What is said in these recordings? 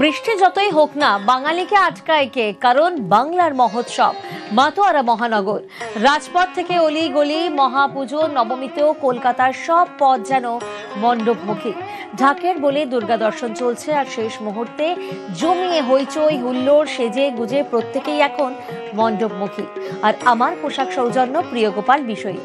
বৃষ্টি যতই হোক না বাঙালিকে আটকায় কে, কারণ বাংলার মহোৎসব মাতোয়ারা মহানগর। রাজপথ থেকে অলি গলি মহাপুজো নবমীতেও কলকাতার সব পথ যেন মণ্ডপমুখী। ঢাকের বলে দুর্গা দর্শন চলছে, আর শেষ মুহূর্তে জমিয়ে হইচই হুল্লোড়, সেজে গুজে প্রত্যেকেই এখন মণ্ডপমুখী। আর আমার পোশাক সৌজন্য প্রিয়গোপাল বিষয়ী।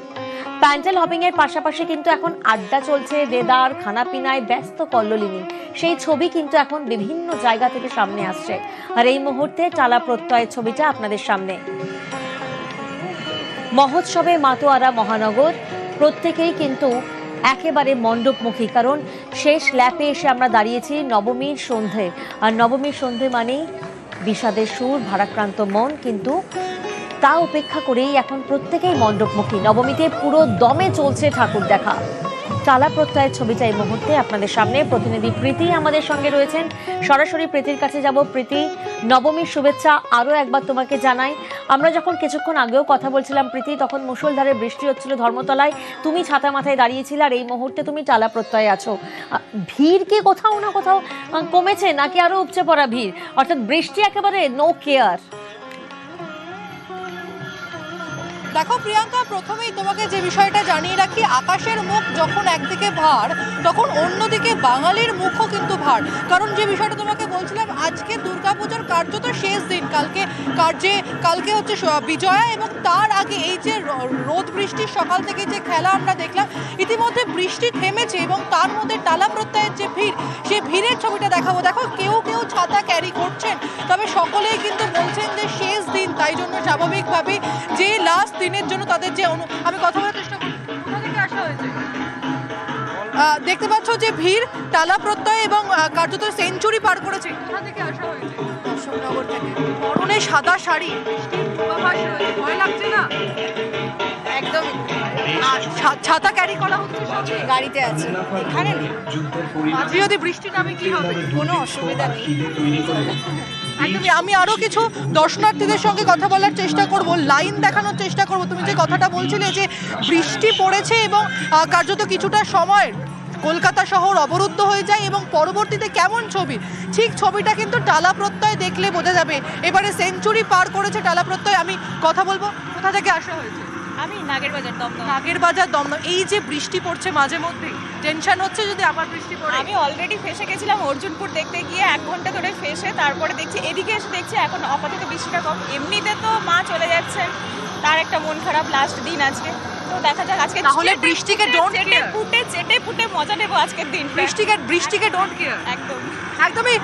প্যান্ডেল হপিং এর পাশাপাশি কিন্তু এখন আড্ডা চলছে, দেদার খানাপিনায় ব্যস্ত কল্লোলিনী। সেই ছবি কিন্তু এখন বিভিন্ন জায়গা থেকে সামনে আসছে। আর এই মুহূর্তে টালা প্রত্যয়ের ছবিটা আপনাদের সামনে। মহোৎসবে মাতোয়ারা মহানগর প্রত্যেকেই কিন্তু একেবারে মণ্ডপমুখী, কারণ শেষ ল্যাপে এসে আমরা দাঁড়িয়েছি নবমীর সন্ধে। আর নবমীর সন্ধে মানেই বিষাদের সুর, ভারাক্রান্ত মন, কিন্তু তা উপেক্ষা করেই এখন প্রত্যেকেই মণ্ডপমুখী। নবমীতে পুরো দমে চলছে ঠাকুর দেখা। টালা প্রত্যয়ের ছবিটা এই মুহূর্তে আপনাদের সামনে। প্রতিনিধি প্রীতি আমাদের সঙ্গে রয়েছেন, সরাসরি প্রীতির কাছে যাব। প্রীতি, নবমীর শুভেচ্ছা আরো একবার তোমাকে জানাই। আমরা যখন কিছুক্ষণ আগেও কথা বলছিলাম প্রীতি, তখন মুষলধারে বৃষ্টি হচ্ছিল ধর্মতলায়, তুমি ছাতা মাথায় দাঁড়িয়েছিলে, আর এই মুহূর্তে তুমি টালা প্রত্যয়ে আছো। ভিড় কি কোথাও না কোথাও কমেছে, নাকি আরো উপচে পড়া ভিড়? অর্থাৎ বৃষ্টি একেবারে নো কেয়ার। দেখো প্রিয়াঙ্কা, প্রথমেই তোমাকে যে বিষয়টা জানিয়ে রাখি, আকাশের মুখ যখন একদিকে ভার, তখন অন্যদিকে বাঙালির মুখও কিন্তু ভার। কারণ যে বিষয়টা তোমাকে বলছিলাম, আজকে দুর্গাপূজার কার্যত শেষ দিন। কালকে হচ্ছে বিজয়া, এবং তার আগে এই যে রোদ বৃষ্টির সকাল থেকে যে খেলা আমরা দেখলাম, ইতিমধ্যে বৃষ্টি থেমেছে এবং তার মধ্যে টালা প্রত্যয়ের যে ভিড়, সেই ভিড়ের ছবিটা দেখাবো। দেখো, কেউ কেউ ছাতা ক্যারি করছেন, তবে সকলেই কিন্তু বলছেন যে শেষ দিন, তাই জন্য স্বাভাবিকভাবে যে লাস্ট দিনের জন্য তাদের যে আমি কথা বলার চেষ্টা করছি। কোথা থেকে আসা হয়েছে? দেখতে পাচ্ছ যে ভিড় টালা প্রত্যয় এবং কার্যত সেঞ্চুরি পার করেছে। কোথা থেকে আসা হয়েছে? অশোকনগর থেকে। পরনে সাদা শাড়ি, বৃষ্টির পূর্বাভাস রয়েছে, ভয় লাগছে না? একদমই। ছাতা ক্যারি করা হচ্ছে, গাড়িতে আছে, এখানে আজ যদি বৃষ্টি নামে কি হবে? কোনো অসুবিধা নেই। একদমই। আমি আরো কিছু দর্শনার্থীদের সঙ্গে কথা বলার চেষ্টা করব, লাইন দেখানোর চেষ্টা করব। তুমি যে কথাটা বলছিলে যে বৃষ্টি পড়েছে এবং কার্যত কিছুটা সময় কলকাতা শহর অবরুদ্ধ হয়ে যায়, এবং পরবর্তীতে কেমন ছবি, ঠিক ছবিটা কিন্তু টালা প্রত্যয় দেখলে বোঝা যাবে। এবারে সেঞ্চুরি পার করেছে টালা প্রত্যয়। আমি কথা বলবো, কোথা থেকে আসা হয়েছে? আমি নাগেরবাজার দমদম। নাগেরবাজার দমদম। এই যে বৃষ্টি পড়ছে, মাঝে মধ্যে টেনশন হচ্ছে যদি আবার বৃষ্টি পড়ে? আমি অলরেডি ফেসে গেছিলাম অর্জুনপুর দেখতে গিয়ে, 1 ঘন্টা ধরে ফেসে, তারপরে দেখছি এদিকে এসে দেখছি এখন আপাতত বৃষ্টিটা কম। এমনিতে তো মা চলে যাচ্ছেন, তার একটা মন খারাপ, লাস্ট দিন আজকে। তো দেখা যাক আজকে তাহলে বৃষ্টিকে ডোন্ট কেয়ার, চেটে ফুটে মজা নেবো আজকের দিন। বৃষ্টিকে ডোন্ট কেয়ার। একদম একদমই।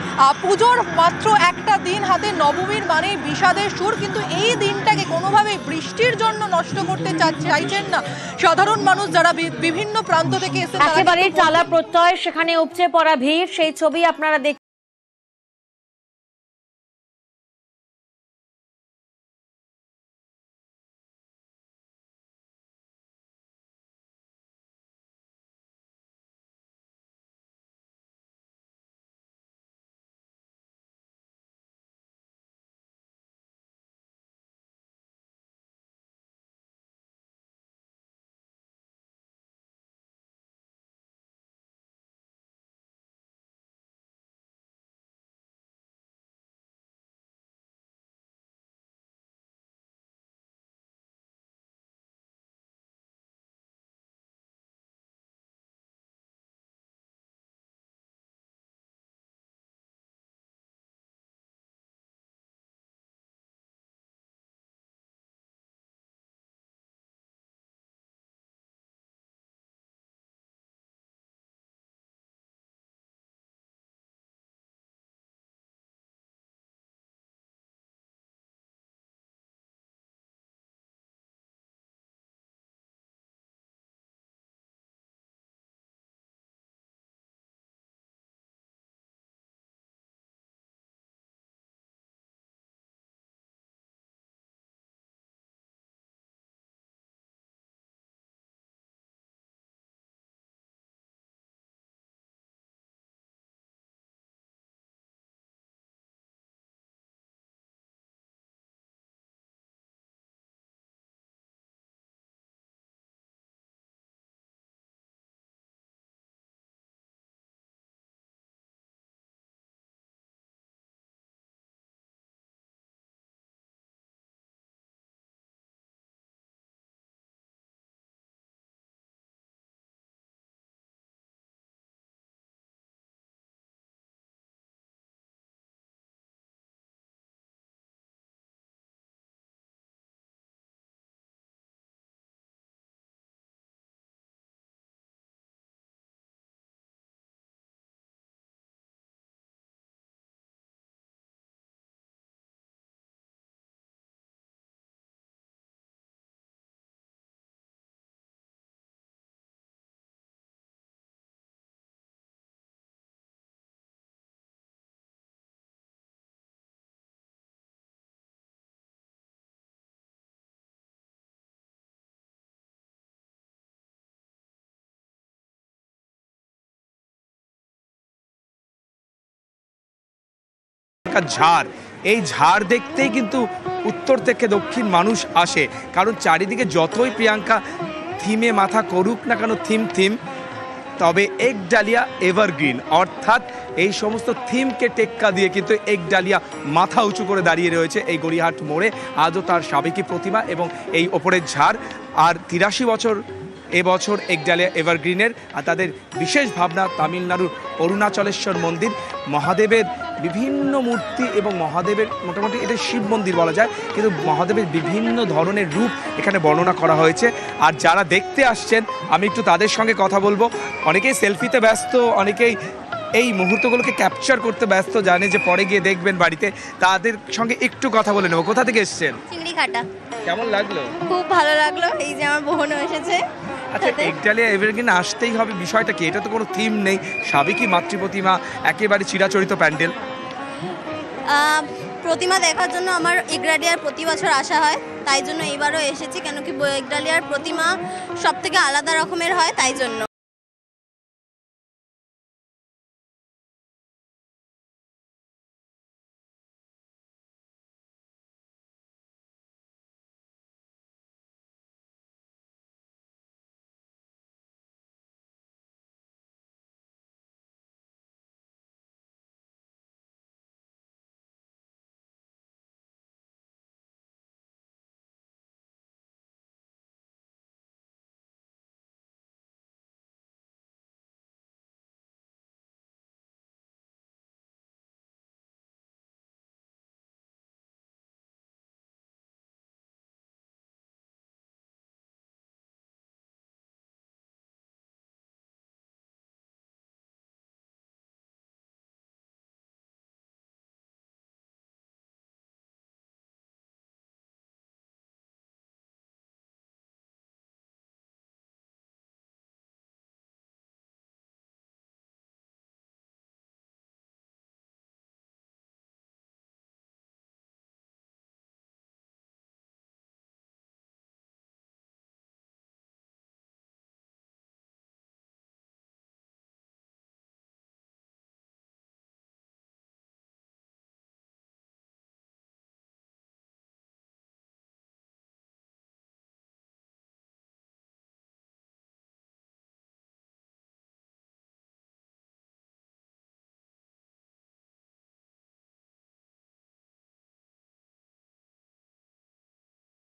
পুজোর মাত্র একটা দিন হাতে, নবমীর মানে বিষাদের সুর, কিন্তু এই দিনটাকে কোনোভাবেই বৃষ্টির জন্য নষ্ট করতে চাইছেন না সাধারণ মানুষ, যারা বিভিন্ন প্রান্ত থেকে এসে একেবারে টালা প্রত্যয়, সেখানে উপচে পড়া ভিড়, সেই ছবি আপনারা দেখতে এখানকার ঝাড়, এই ঝাড় দেখতেই কিন্তু উত্তর থেকে দক্ষিণ মানুষ আসে, কারণ চারিদিকে যতই প্রিয়াঙ্কা থিমে মাথা করুক না কেন থিম, তবে একডালিয়া এভারগ্রিন, অর্থাৎ এই সমস্ত থিমকে টেক্কা দিয়ে কিন্তু একডালিয়া মাথা উঁচু করে দাঁড়িয়ে রয়েছে এই গড়িয়াহাট মোড়ে। আজও তার সাবেকি প্রতিমা এবং এই ওপরের ঝাড়। আর 83 বছর এবছর একডালিয়া এভারগ্রিনের। আর তাদের বিশেষ ভাবনা তামিলনাড়ুর অরুণাচলেশ্বর মন্দির, মহাদেবের বিভিন্ন মূর্তি এবং মহাদেবের মোটামুটি এটা শিব মন্দির বলা যায়, কিন্তু মহাদেবের বিভিন্ন ধরনের রূপ এখানে বর্ণনা করা হয়েছে। আর যারা দেখতে আসছেন আমি একটু তাদের সঙ্গে কথা বলবো। অনেকেই সেলফিতে ব্যস্ত, অনেকেই এই মুহূর্তগুলোকে ক্যাপচার করতে ব্যস্ত, জানে যে পরে গিয়ে দেখবেন বাড়িতে। তাদের সঙ্গে একটু কথা বলে নেবো। কোথা থেকে এসছেন? চিংড়িঘাটা। কেমন লাগলো? খুব ভালো লাগলো, এই যে আমার বোনও এসেছে। আচ্ছা, একডালিয়া এভারগ্রিন আসতেই হবে, বিষয়টা কি? এটা তো কোনো থিম নেই, সাবেকি মাতৃ প্রতিমা, একেবারে চিরাচরিত প্যান্ডেল। প্রতিমা দেখার জন্য আমার একডালিয়ার প্রতি বছর আসা হয়, তাই জন্য এবারও এসেছি। কেন কি একডালিয়ার প্রতিমা সব থেকে আলাদা রকমের হয়, তাই জন্য।